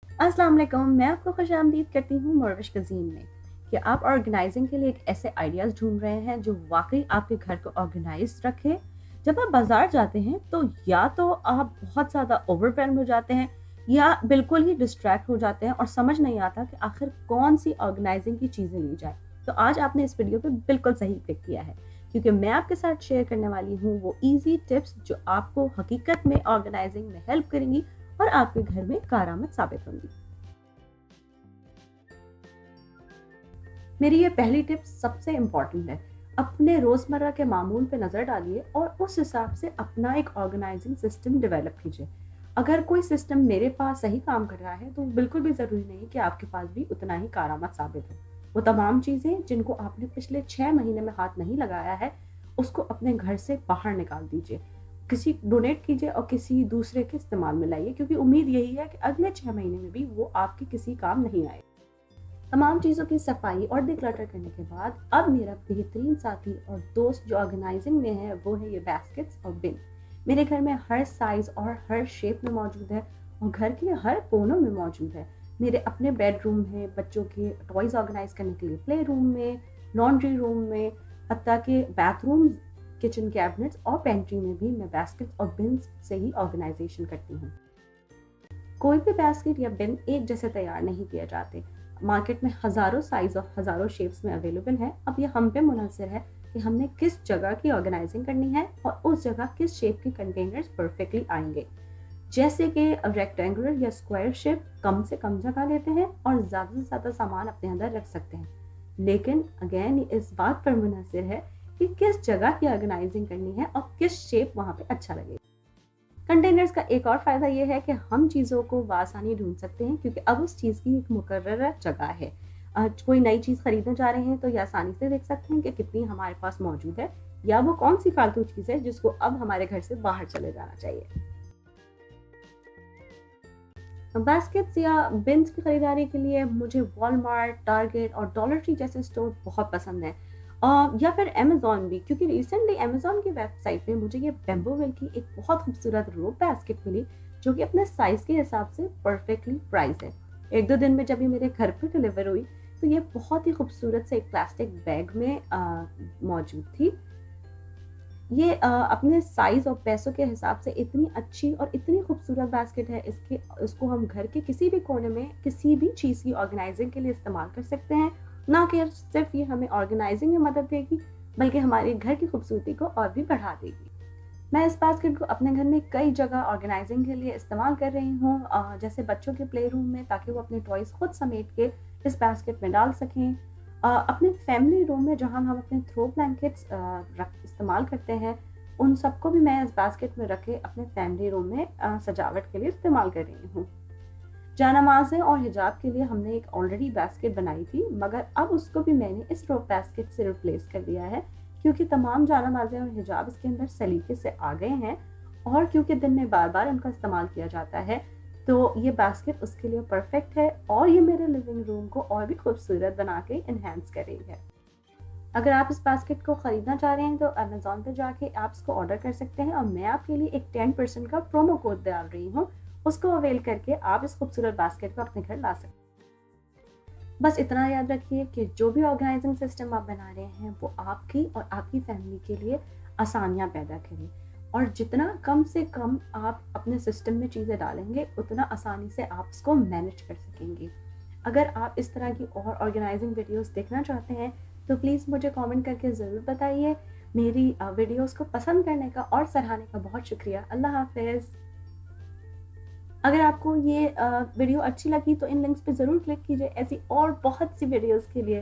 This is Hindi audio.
अस्सलाम वालेकुम, मैं आपको खुशामदीद करती हूँ मोरविश कज़ीन में। कि आप ऑर्गेनाइजिंग के लिए एक ऐसे आइडियाज़ ढूंढ रहे हैं जो वाकई आपके घर को ऑर्गेनाइज रखे। जब आप बाजार जाते हैं तो या तो आप बहुत ज़्यादा ओवरवेल्म हो जाते हैं या बिल्कुल ही डिस्ट्रैक्ट हो जाते हैं और समझ नहीं आता कि आखिर कौन सी ऑर्गेनाइजिंग की चीज़ें ली जाए। तो आज आपने इस वीडियो पे बिल्कुल सही क्लिक किया है, क्योंकि मैं आपके साथ शेयर करने वाली हूँ वो ईजी टिप्स जो आपको हकीकत में ऑर्गेनाइजिंग में हेल्प करेंगी और आपके घर में कारआमद साबित होंगी। मेरी ये पहली टिप सबसे इम्पोर्टेंट है। अपने रोज़मर्रा के मामूल पे नज़र डालिए और उस हिसाब से अपना एक ऑर्गेनाइजिंग सिस्टम डेवलप कीजिए। अगर कोई सिस्टम मेरे पास सही काम कर रहा है तो बिल्कुल भी ज़रूरी नहीं कि आपके पास भी उतना ही कारआमद साबित हो। वो तमाम चीज़ें जिनको आपने पिछले 6 महीने में हाथ नहीं लगाया है, उसको अपने घर से बाहर निकाल दीजिए। किसी डोनेट कीजिए और किसी दूसरे के इस्तेमाल में लाइए, क्योंकि उम्मीद यही है कि अगले 6 महीने में भी वो आपके किसी काम नहीं आए। तमाम चीज़ों की सफाई और डिक्लटर करने के बाद अब मेरा बेहतरीन साथी और दोस्त जो ऑर्गेनाइजिंग में है वो है ये बास्केट्स और बिन। मेरे घर में हर साइज और हर शेप में मौजूद है और घर के हर कोनों में मौजूद है। मेरे अपने बेडरूम है, बच्चों के टॉयज ऑर्गेनाइज करने के लिए प्ले रूम में, लॉन्ड्री रूम में, हत्ता के बाथरूम, किचन कैबिनेट्स और पेंट्री में भी मैं बास्केट्स और बिन से ही ऑर्गेनाइजेशन करती हूँ। कोई भी बास्केट या बिन एक जैसे तैयार नहीं किए जाते। मार्केट में हज़ारों साइज़ और हज़ारों शेप्स में अवेलेबल हैं। अब ये हम पे मुनहसर है कि हमने किस जगह की ऑर्गेनाइजिंग करनी है और उस जगह किस शेप के कंटेनर्स परफेक्टली आएंगे। जैसे कि रेक्टेंगुलर या स्क्वायर शेप कम से कम जगह लेते हैं और ज़्यादा से ज़्यादा सामान अपने अंदर रख सकते हैं। लेकिन अगेन इस बात पर मुनहसर है कि किस जगह की ऑर्गेनाइजिंग करनी है और किस शेप वहाँ पे अच्छा लगेगा। कंटेनर्स का एक और फ़ायदा ये है कि हम चीज़ों को बआसानी ढूँढ सकते हैं, क्योंकि अब उस चीज़ की एक मुकर्रर जगह है। कोई नई चीज़ खरीदने जा रहे हैं तो ये आसानी से देख सकते हैं कि कितनी हमारे पास मौजूद है या वो कौन-सी फ़ालतू चीज़ है जिसको अब हमारे घर से बाहर चले जाना चाहिए। बास्केट्स या बिन्स की खरीदारी के लिए मुझे वॉलमार्ट, टारगेट और डॉलर ट्री जैसे स्टोर बहुत पसंद हैं। या फिर अमेज़न भी, क्योंकि रिसेंटली अमेज़न की वेबसाइट पे मुझे ये बैम्बूविल की एक बहुत खूबसूरत रोप बास्केट मिली, जो कि अपने साइज़ के हिसाब से परफेक्टली प्राइस्ड है। 1-2 दिन में जब ये मेरे घर पे डिलीवर हुई, तो ये बहुत ही खूबसूरत से एक प्लास्टिक बैग में मौजूद थी। ये अपने साइज़ और पैसों के हिसाब से इतनी अच्छी और इतनी खूबसूरत बास्केट है, इसको हम घर के किसी भी कोने में किसी भी चीज़ की ऑर्गेनाइजिंग के लिए इस्तेमाल कर सकते हैं। ना कि सिर्फ ये हमें ऑर्गेनाइजिंग में मदद देगी, बल्कि हमारे घर की खूबसूरती को और भी बढ़ा देगी। मैं इस बास्केट को अपने घर में कई जगह ऑर्गेनाइजिंग के लिए इस्तेमाल कर रही हूँ, जैसे बच्चों के प्ले रूम में, ताकि वो अपने टॉयज़ खुद समेट के इस बास्केट में डाल सकें। अपने फैमिली रूम में जहाँ हम अपने थ्रो ब्लैंकेट्स रख इस्तेमाल करते हैं, उन सबको भी मैं इस बास्केट में रख के अपने फैमिली रूम में सजावट के लिए इस्तेमाल कर रही हूँ। जानमाज़ें और हिजाब के लिए हमने एक ऑलरेडी बास्केट बनाई थी, मगर अब उसको भी मैंने इस रोप बास्केट से रिप्लेस कर दिया है, क्योंकि तमाम जानमाज़ें और हिजाब इसके अंदर सलीके से आ गए हैं और क्योंकि दिन में बार-बार उनका इस्तेमाल किया जाता है, तो ये बास्केट उसके लिए परफेक्ट है और ये मेरे लिविंग रूम को और भी खूबसूरत बना के एनहांस कर रही है। अगर आप इस बास्केट को खरीदना चाह रहे हैं तो अमेज़न पे जाके आप इसको ऑर्डर कर सकते हैं और मैं आपके लिए एक 10% का प्रोमो कोड डाल रही हूँ। उसको अवेल करके आप इस खूबसूरत बास्केट को अपने घर ला सकते हैं। बस इतना याद रखिए कि जो भी ऑर्गेनाइजिंग सिस्टम आप बना रहे हैं वो आपकी और आपकी फैमिली के लिए आसानियाँ पैदा करे, और जितना कम से कम आप अपने सिस्टम में चीज़ें डालेंगे उतना आसानी से आप इसको मैनेज कर सकेंगे। अगर आप इस तरह की और ऑर्गेनाइजिंग वीडियोस देखना चाहते हैं तो प्लीज़ मुझे कमेंट करके ज़रूर बताइए। मेरी वीडियोस को पसंद करने का और सराहने का बहुत शुक्रिया। अल्लाह हाफ़िज़। अगर आपको ये वीडियो अच्छी लगी तो इन लिंक्स पे ज़रूर क्लिक कीजिए ऐसी और बहुत सी वीडियोस के लिए।